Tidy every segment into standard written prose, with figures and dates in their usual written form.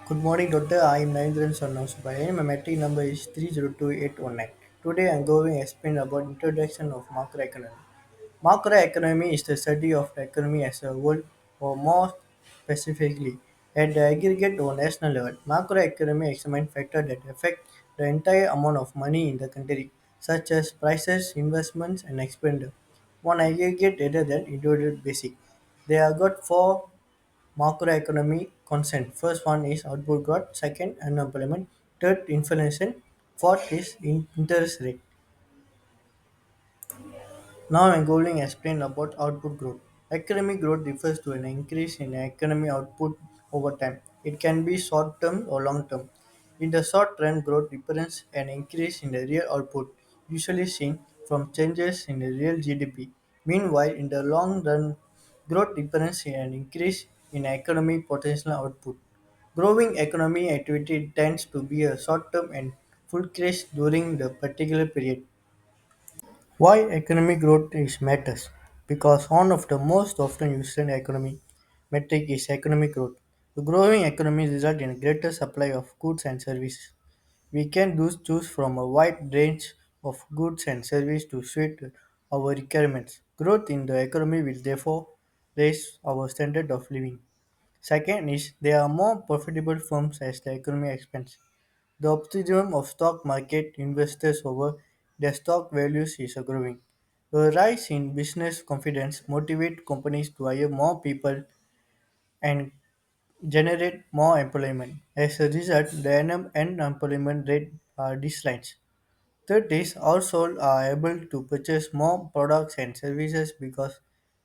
Good morning, Doctor. I am Narendran son of SUBARAYAN. My metric number is 3022819. Today I am going to explain about introduction of macroeconomy. Macroeconomy is the study of the economy as a whole, or more specifically, at the aggregate or national level. Macroeconomy examines factors that affect the entire amount of money in the country, such as prices, investments, and expenditure. One aggregate rather than individual basic. They are got four macroeconomy consent. First one is output growth, second unemployment, third inflation, fourth is interest rate. Now I'm going to explain about output growth. Economic growth refers to an increase in economy output over time. It can be short term or long term. In the short run, growth represents an increase in the real output, usually seen from changes in the real GDP. Meanwhile, in the long run, growth represents an increase in economic potential output. Growing economy activity tends to be a short term and full crash during the particular period. Why economic growth is matters? Because one of the most often used economic metric is economic growth. The growing economy results in a greater supply of goods and services. We can thus choose from a wide range of goods and services to suit our requirements. Growth in the economy will therefore raise our standard of living. Second is there are more profitable firms as the economy expands. The optimism of stock market investors over their stock values is growing. A rise in business confidence motivates companies to hire more people and generate more employment. As a result, the unemployment rate declines. Third is households are able to purchase more products and services because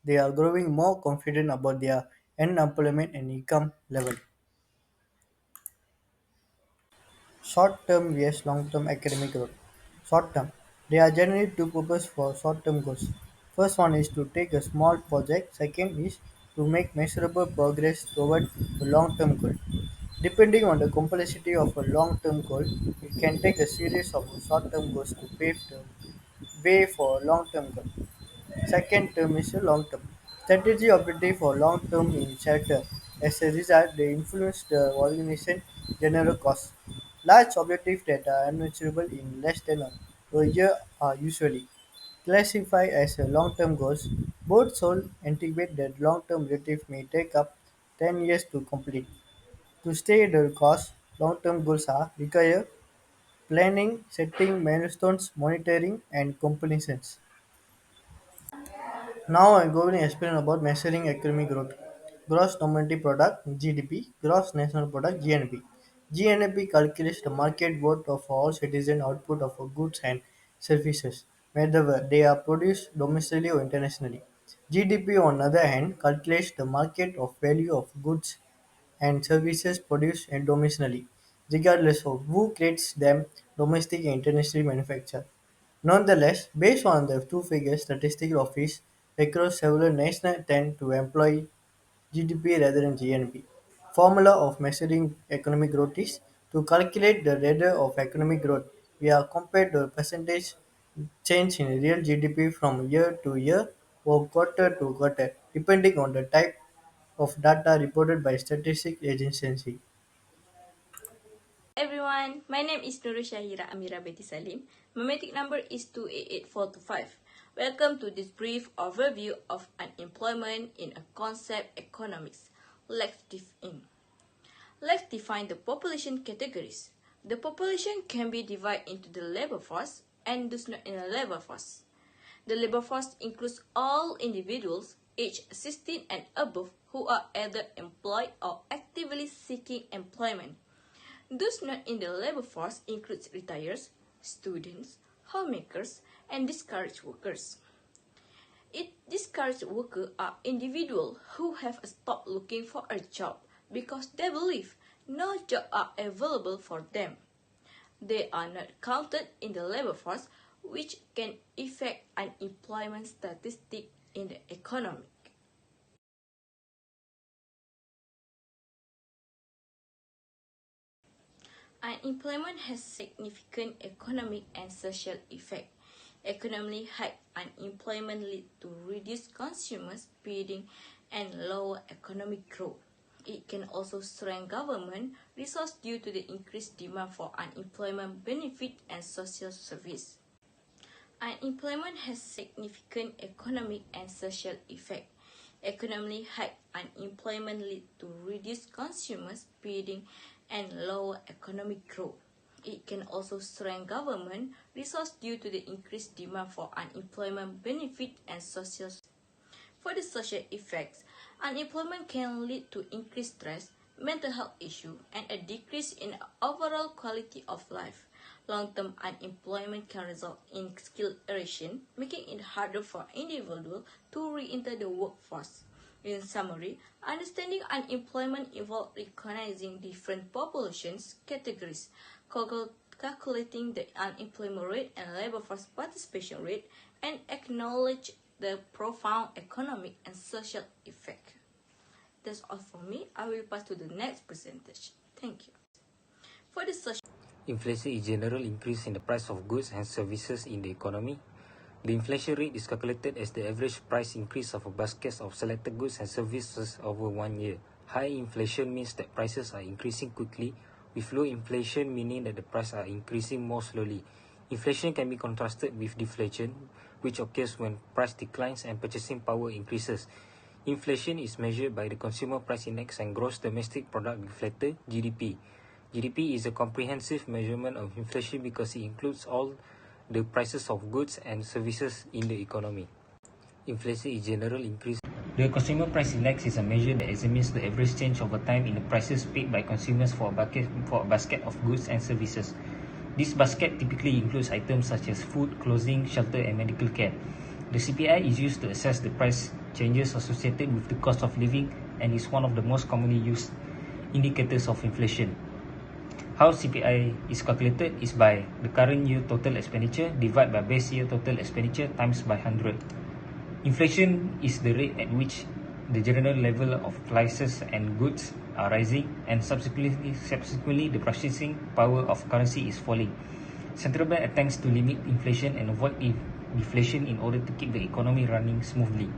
they are growing more confident about their unemployment and income level. Short-term vs long-term academic growth. Short-term. There are generally two purposes for short-term goals. First one is to take a small project. Second is to make measurable progress toward a long-term goal. Depending on the complexity of a long-term goal, it can take a series of short-term goals to pave the way for a long-term goal. Second term is a long term. Strategy objective for long term in shelter. As a result, they influence the organization general cost. Large objectives that are unachievable in less than a year are usually classified as a long-term goals. Both should anticipate that long-term objectives may take up 10 years to complete. To stay the course, long-term goals are require planning, setting milestones, monitoring, and completions. Now I'm going to explain about measuring economic growth. Gross domestic product (GDP), gross national product (GNP). GNP calculates the market worth of all citizen output of goods and services, whether they are produced domestically or internationally. GDP, on the other hand, calculates the market of value of goods and services produced domestically, regardless of who creates them, domestic and internationally manufactured. Nonetheless, based on the two figures, statistical office across several nations tend to employ GDP rather than GNP. Formula of measuring economic growth is to calculate the rate of economic growth. We are compared to a percentage change in real GDP from year to year or quarter to quarter, depending on the type of data reported by statistic agency. Everyone, my name is SYAHIRAH AMEERA Binti SALIM. My metric number is 288425. Welcome to this brief overview of unemployment in a concept economics. Let's dive in. Let's define the population categories. The population can be divided into the labor force and those not in the labor force. The labor force includes all individuals aged 16 and above who are either employed or actively seeking employment. Those not in the labor force includes retirees, students, homemakers, and discouraged workers. Discouraged workers are individuals who have stopped looking for a job because they believe no jobs are available for them. They are not counted in the labor force, which can affect unemployment statistics in the economy. Unemployment has significant economic and social effect. Economically high unemployment leads to reduced consumer spending and lower economic growth. It can also strain government resources due to the increased demand for unemployment benefit and social service. Unemployment has significant economic and social effect. Economically high unemployment leads to reduced consumer spending and lower economic growth. It can also strain government resources due to the increased demand for unemployment benefit and social service. For the social effects, unemployment can lead to increased stress, mental health issues, and a decrease in overall quality of life. Long-term unemployment can result in skill erosion, making it harder for individuals to re-enter the workforce. In summary, understanding unemployment involves recognizing different populations categories, calculating the unemployment rate and labor force participation rate, and acknowledge the profound economic and social effect. That's all from me. I will pass to the next presentation. Thank you. For the social Inflation is general increase in the price of goods and services in the economy. The inflation rate is calculated as the average price increase of a basket of selected goods and services over 1 year. High inflation means that prices are increasing quickly, with low inflation meaning that the prices are increasing more slowly. Inflation can be contrasted with deflation, which occurs when price declines and purchasing power increases. Inflation is measured by the Consumer Price Index and Gross Domestic Product Deflator, GDP. GDP is a comprehensive measurement of inflation because it includes all the prices of goods and services in the economy. Inflation is general increase. The Consumer Price Index is a measure that examines the average change over time in the prices paid by consumers for a basket of goods and services. This basket typically includes items such as food, clothing, shelter, and medical care. The CPI is used to assess the price changes associated with the cost of living and is one of the most commonly used indicators of inflation. How CPI is calculated is by the current year total expenditure divided by base year total expenditure times by 100. Inflation is the rate at which the general level of prices and goods are rising, and subsequently the purchasing power of currency is falling. Central bank attempts to limit inflation and avoid deflation in order to keep the economy running smoothly.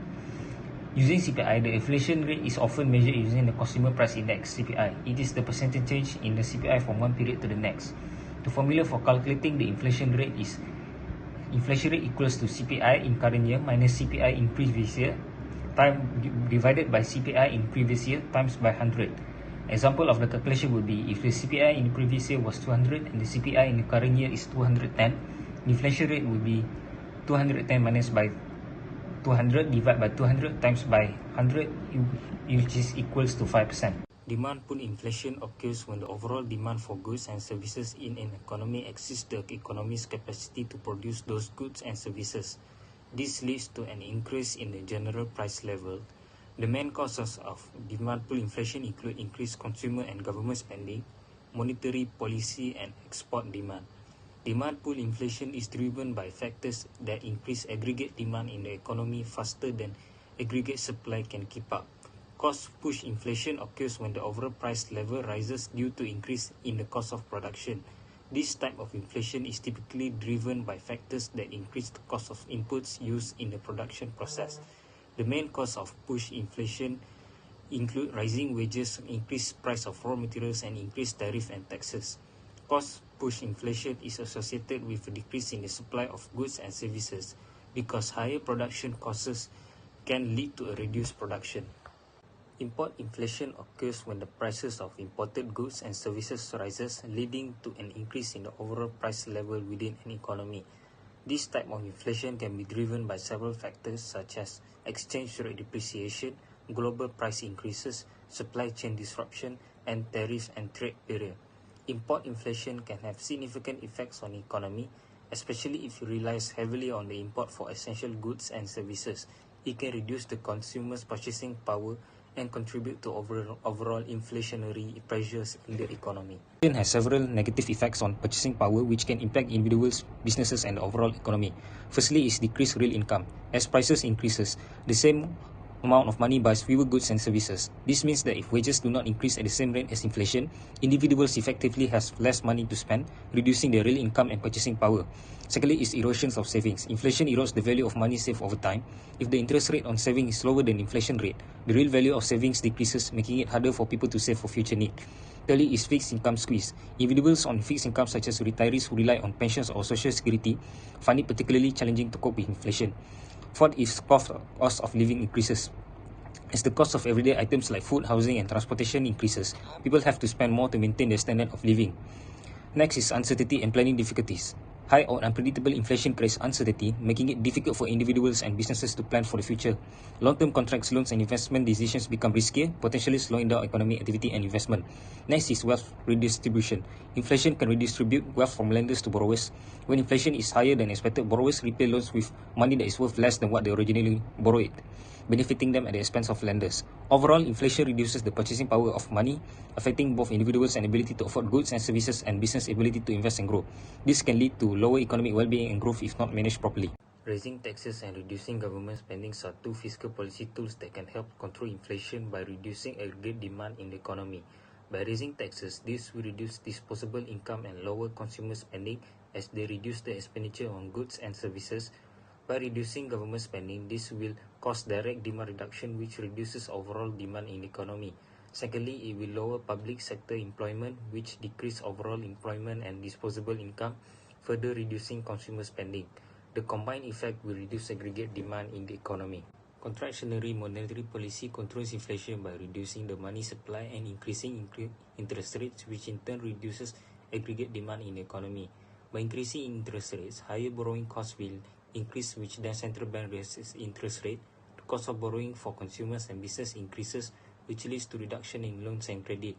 Using CPI, the inflation rate is often measured using the Consumer Price Index, CPI. It is the percentage change in the CPI from one period to the next. The formula for calculating the inflation rate is inflation rate equals to CPI in current year minus CPI in previous year divided by CPI in previous year times by 100. Example of the calculation would be if the CPI in the previous year was 200 and the CPI in the current year is 210, the inflation rate would be 210 minus by 200 divided by 200 times by 100, which is equals to 5%. Demand pull inflation occurs when the overall demand for goods and services in an economy exceeds the economy's capacity to produce those goods and services. This leads to an increase in the general price level. The main causes of demand pull inflation include increased consumer and government spending, monetary policy, and export demand. Demand pull inflation is driven by factors that increase aggregate demand in the economy faster than aggregate supply can keep up. Cost push inflation occurs when the overall price level rises due to increase in the cost of production. This type of inflation is typically driven by factors that increase the cost of inputs used in the production process. The main cause of push inflation include rising wages, increased price of raw materials, and increased tariff and taxes. Cost push inflation is associated with a decrease in the supply of goods and services because higher production costs can lead to a reduced production. Import inflation occurs when the prices of imported goods and services rises, leading to an increase in the overall price level within an economy. This type of inflation can be driven by several factors such as exchange rate depreciation, global price increases, supply chain disruption, and tariff and trade barrier. Import inflation can have significant effects on the economy, especially if it relies heavily on the import for essential goods and services. It can reduce the consumer's purchasing power and contribute to overall inflationary pressures in the economy. Inflation has several negative effects on purchasing power which can impact individuals, businesses, and the overall economy. Firstly is decreased real income. As prices increases, the same amount of money buys fewer goods and services. This means that if wages do not increase at the same rate as inflation, individuals effectively has less money to spend, reducing their real income and purchasing power. Secondly is erosions of savings. Inflation erodes the value of money saved over time. If the interest rate on saving is lower than inflation rate, the real value of savings decreases, making it harder for people to save for future need. Thirdly is fixed income squeeze. Individuals on fixed income such as retirees who rely on pensions or social security find it particularly challenging to cope with inflation. Fourth is cost of living increases. As the cost of everyday items like food, housing, and transportation increases, people have to spend more to maintain their standard of living. Next is uncertainty and planning difficulties. High or unpredictable inflation creates uncertainty, making it difficult for individuals and businesses to plan for the future. Long-term contracts, loans, and investment decisions become riskier, potentially slowing down economic activity and investment. Next is wealth redistribution. Inflation can redistribute wealth from lenders to borrowers. When inflation is higher than expected, borrowers repay loans with money that is worth less than what they originally borrowed, benefiting them at the expense of lenders. Overall, inflation reduces the purchasing power of money, affecting both individuals' and ability to afford goods and services and business ability to invest and grow. This can lead to lower economic well-being and growth if not managed properly. Raising taxes and reducing government spending are two fiscal policy tools that can help control inflation by reducing aggregate demand in the economy. By raising taxes, this will reduce disposable income and lower consumer spending as they reduce the expenditure on goods and services. By reducing government spending, this will cause direct demand reduction, which reduces overall demand in the economy. Secondly, it will lower public sector employment, which decrease overall employment and disposable income, further reducing consumer spending. The combined effect will reduce aggregate demand in the economy. Contractionary monetary policy controls inflation by reducing the money supply and increasing interest rates, which in turn reduces aggregate demand in the economy. By increasing interest rates, higher borrowing costs will increase, which then central bank raises interest rate. The cost of borrowing for consumers and business increases, which leads to reduction in loans and credit.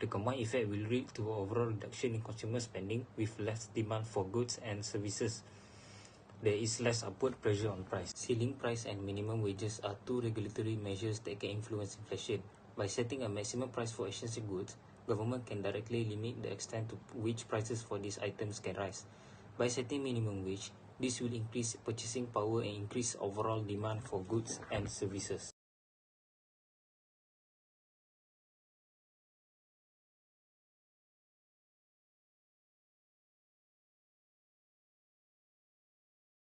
The combined effect will lead to overall reduction in consumer spending with less demand for goods and services. There is less upward pressure on price. Ceiling price and minimum wages are two regulatory measures that can influence inflation. By setting a maximum price for essential goods, government can directly limit the extent to which prices for these items can rise. By setting minimum wage, this will increase purchasing power and increase overall demand for goods and services.